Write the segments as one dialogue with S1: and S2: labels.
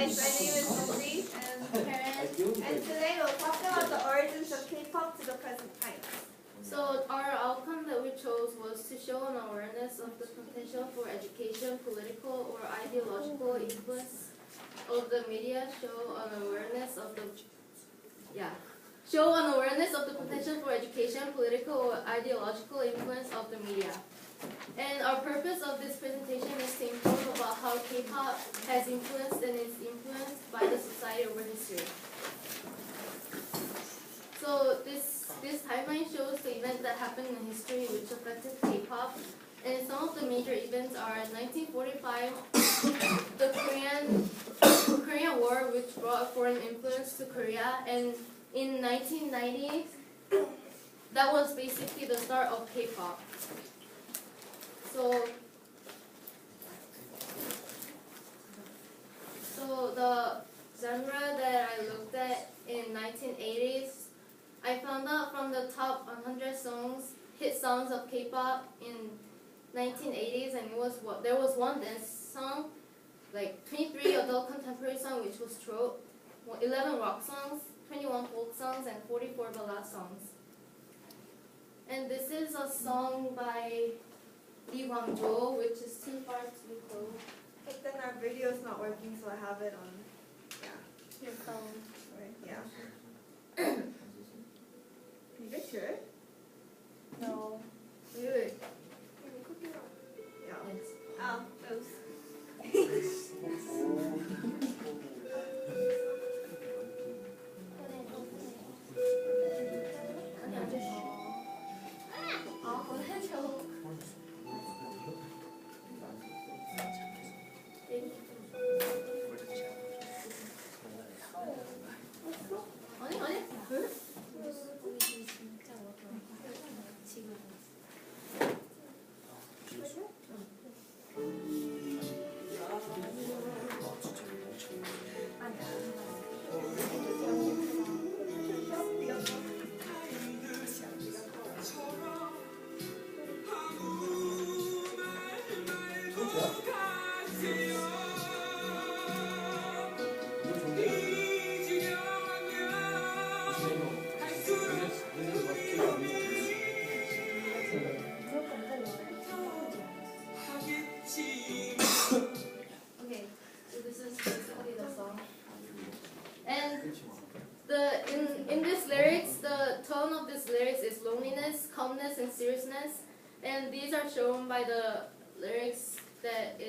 S1: Guys, my name is Susie and Karen, and today we'll talk about the origins of K-pop to the present time.
S2: So our outcome that we chose was to show an awareness of the potential for education, political, or ideological influence of the media, show an awareness of the potential for education, political, or ideological influence of the media. And our purpose of this presentation is to inform about how K-pop has influenced and is influenced by the society over history. So this timeline shows the events that happened in history which affected K-pop. And some of the major events are 1945, the Korean War, which brought foreign influence to Korea, and in 1990, that was basically the start of K-pop. So the genre that I looked at in 1980s, I found out from the top 100 hit songs of K-pop in 1980s, and there was one dance song, like 23 adult contemporary songs, which was Trope, 11 rock songs, 21 folk songs, and 44 ballad songs. And this is a song by Lee Gwang-jo, which is Too Far to Go.
S1: But then our video is not working, so I have it on,
S2: Your phone.
S1: yeah. You guys sure?
S2: No.
S1: Wait. Yeah.
S2: Yes.
S1: Oh, oops.
S2: Okay, so this is basically the song. And in this lyrics, the tone of this lyrics is loneliness, calmness, and seriousness. And these are shown by the lyrics that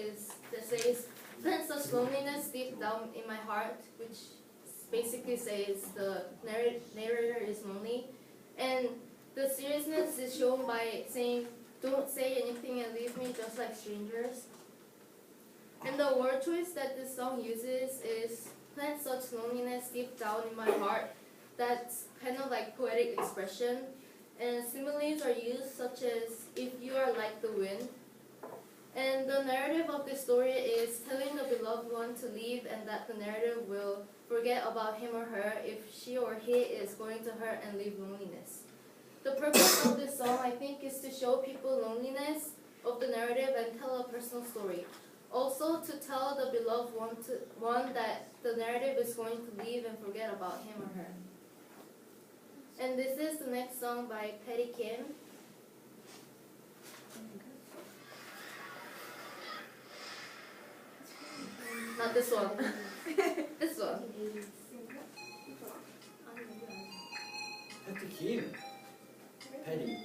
S2: says, "Plant such loneliness deep down in my heart," which basically says the narrator is lonely. And the seriousness is shown by saying, "Don't say anything and leave me just like strangers." And the word choice that this song uses is "plant such loneliness deep down in my heart." That's kind of like poetic expression. And similes are used such as "if you are like the wind." And the narrative of this story is telling the beloved one to leave and that the narrative will forget about him or her if she or he is going to hurt and leave loneliness. The purpose of this song, I think, is to show people loneliness of the narrative and tell a personal story. Also to tell the beloved one that the narrative is going to leave and forget about him or her. And this is the next song by Patty Kim. Not this one. This one.
S3: Patty Kim. Patty.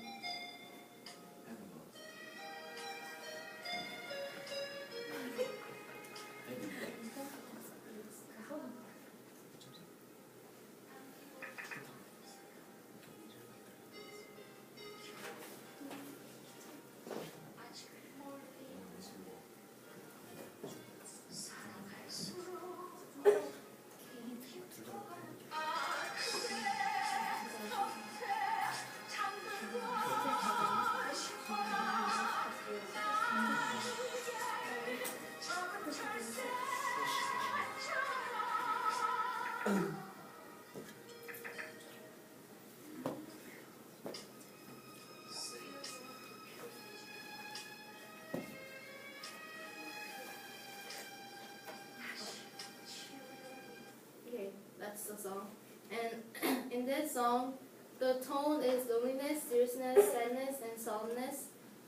S2: song, the tone is loneliness, seriousness, sadness, and solemnness.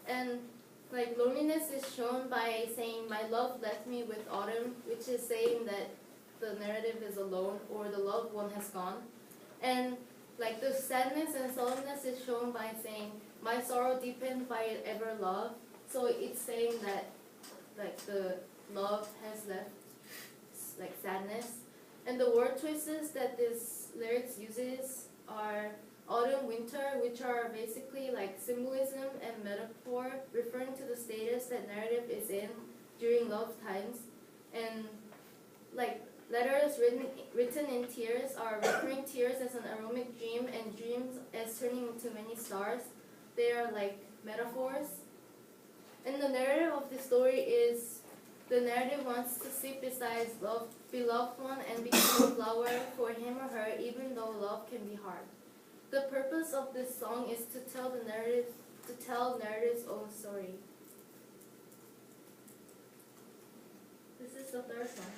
S2: And like loneliness is shown by saying, "My love left me with autumn," which is saying that the narrative is alone or the loved one has gone. And like the sadness and solemnness is shown by saying, "My sorrow deepened by ever love." So it's saying that like the love has left like sadness. And the word choices that this lyrics uses are autumn, winter, which are basically like symbolism and metaphor referring to the status that narrative is in during love times. And like letters written in tears are referring tears as an aromatic dream and dreams as turning into many stars. They are like metaphors. And the narrative of the story is the narrative wants to sit beside beloved one and become a flower for him or her, even though love can be hard. The purpose of this song is to tell narrative's own story. This is the third song.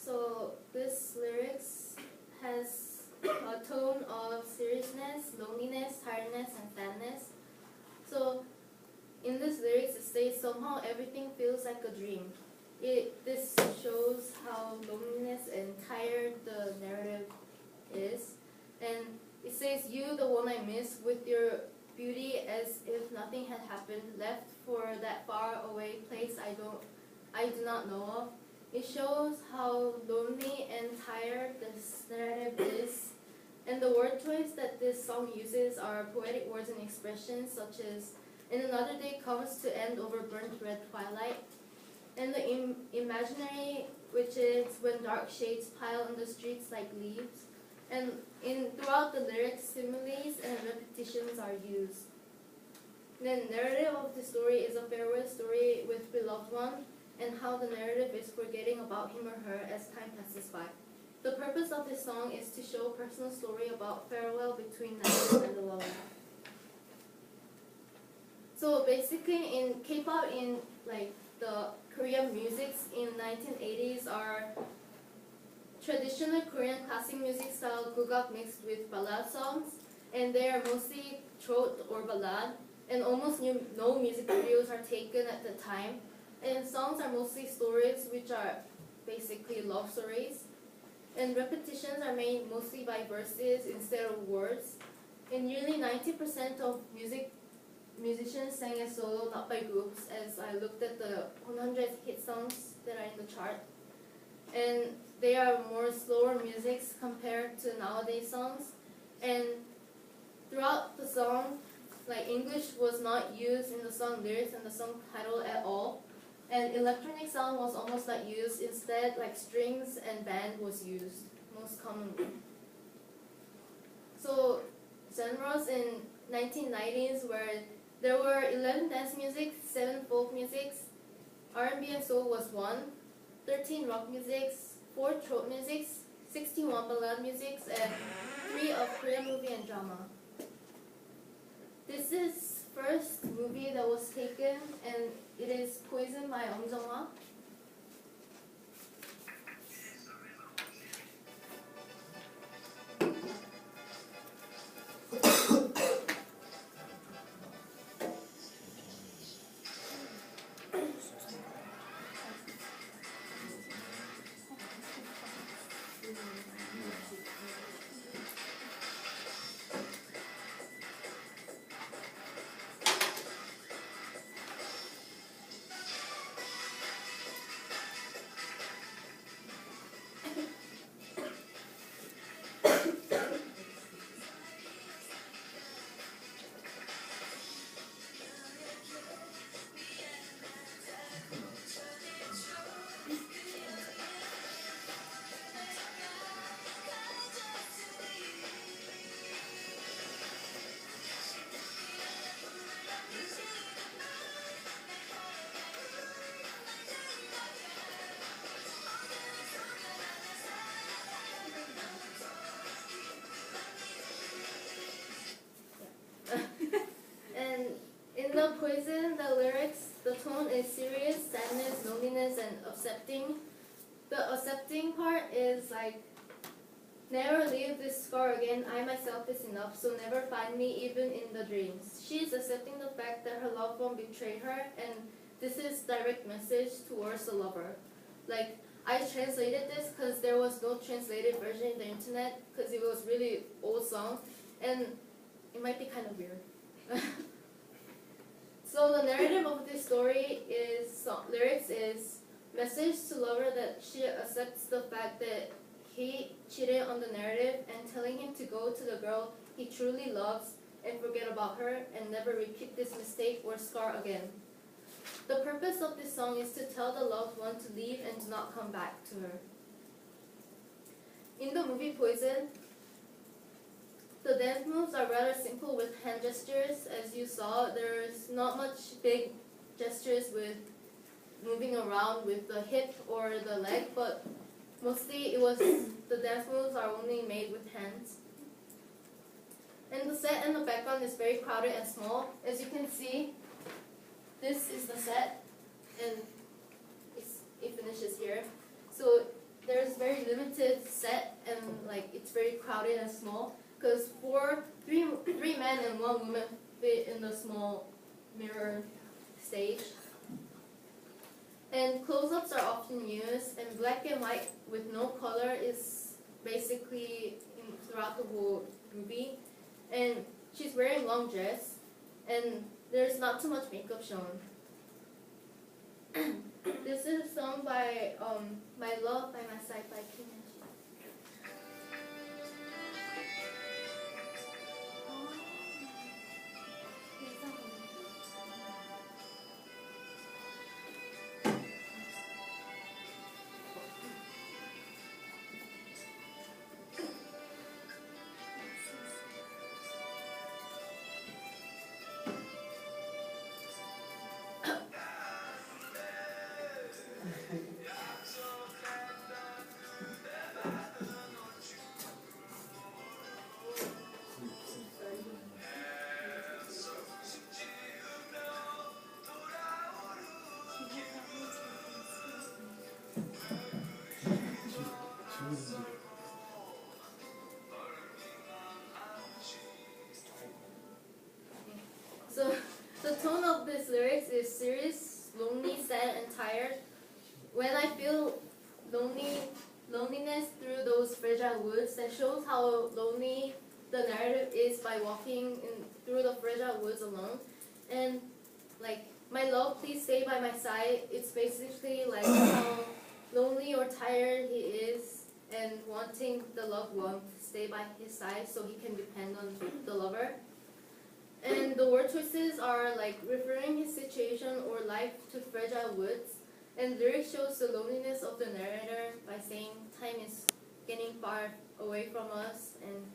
S2: So this lyrics has a tone of seriousness, loneliness, tiredness, and sadness. So in this lyrics it says somehow everything feels like a dream. This shows how loneliness and tired the narrative is. And it says, "You, the one I miss, with your beauty as if nothing had happened, left for that far away place I do not know of." It shows how lonely and tired this narrative is. And the word choice that this song uses are poetic words and expressions such as, "And another day comes to end over burnt red twilight." And the imaginary, which is when dark shades pile on the streets like leaves. And throughout the lyrics, similes and repetitions are used. The narrative of the story is a farewell story with beloved one, and how the narrative is forgetting about him or her as time passes by. The purpose of this song is to show a personal story about farewell between narrative and the lover. So basically in K-pop, in like the Korean musics in 1980s are traditional Korean classic music style gugak mixed with ballad songs, and they are mostly throat or ballad, and almost no music videos are taken at the time. And songs are mostly stories which are basically love stories. And repetitions are made mostly by verses instead of words. And nearly 90% of musicians sang as solo, not by groups, as I looked at the 100 hit songs that are in the chart. And they are more slower musics compared to nowadays songs. And throughout the song, like English was not used in the song lyrics and the song title at all. And electronic sound was almost not used. Instead, like strings and band was used most commonly. So genres in 1990s where there were 11 dance music, 7 folk musics, R&B and soul was 1, 13 rock musics, 4 throat musics, 61 ballad musics, and 3 of Korean movie and drama. This is first movie that was taken, and it is Poison by Jung-hwa. Poison, the lyrics, the tone is serious, sadness, loneliness, and accepting. The accepting part is like, never leave this scar again, I myself is enough, so never find me even in the dreams. She is accepting the fact that her loved one betrayed her, and this is direct message towards the lover. Like, I translated this because there was no translated version in the internet because it was really old song, and it might be kind of weird. So the narrative of this story is, lyrics is, message to lover that she accepts the fact that he cheated on the narrative and telling him to go to the girl he truly loves and forget about her and never repeat this mistake or scar again. The purpose of this song is to tell the loved one to leave and do not come back to her. In the movie Poison, the dance moves are rather simple with hand gestures. As you saw, there's not much big gestures with moving around with the hip or the leg, but mostly the dance moves are only made with hands. And the set and the background is very crowded and small. As you can see, this is the set, and it finishes here. So there's very limited set, and like it's very crowded and small, because three men and one woman fit in the small mirror stage. And close-ups are often used, and black and white with no color is basically throughout the whole movie. And she's wearing long dress, and there's not too much makeup shown. This is a song by My Love by My Side by Kim. So the tone of this lyrics is serious, lonely, sad, and tired. When I feel loneliness through those fragile woods, that shows how lonely the narrative is by walking through the fragile woods alone. And like, my love, please stay by my side. It's basically like how lonely or tired he is and wanting the loved one to stay by his side so he can depend on the lover. And the word choices are like referring his situation or life to fragile woods. And lyrics shows the loneliness of the narrator by saying time is getting far away from us and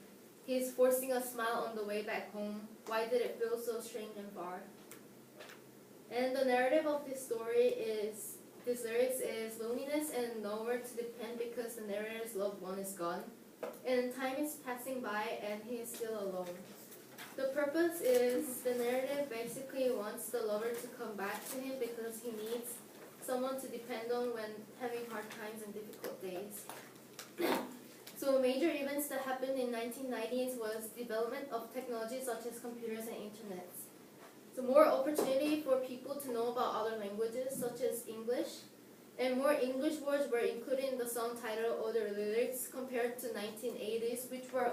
S2: he's forcing a smile on the way back home. Why did it feel so strange and far? And the narrative of this story is, this lyrics is loneliness and nowhere to depend because the narrator's loved one is gone. And time is passing by and he is still alone. The purpose is the narrative basically wants the lover to come back to him because he needs someone to depend on when having hard times and difficult days. So major events that happened in 1990s was development of technology such as computers and internet. So more opportunity for people to know about other languages such as English, and more English words were included in the song title or the lyrics compared to 1980s, which were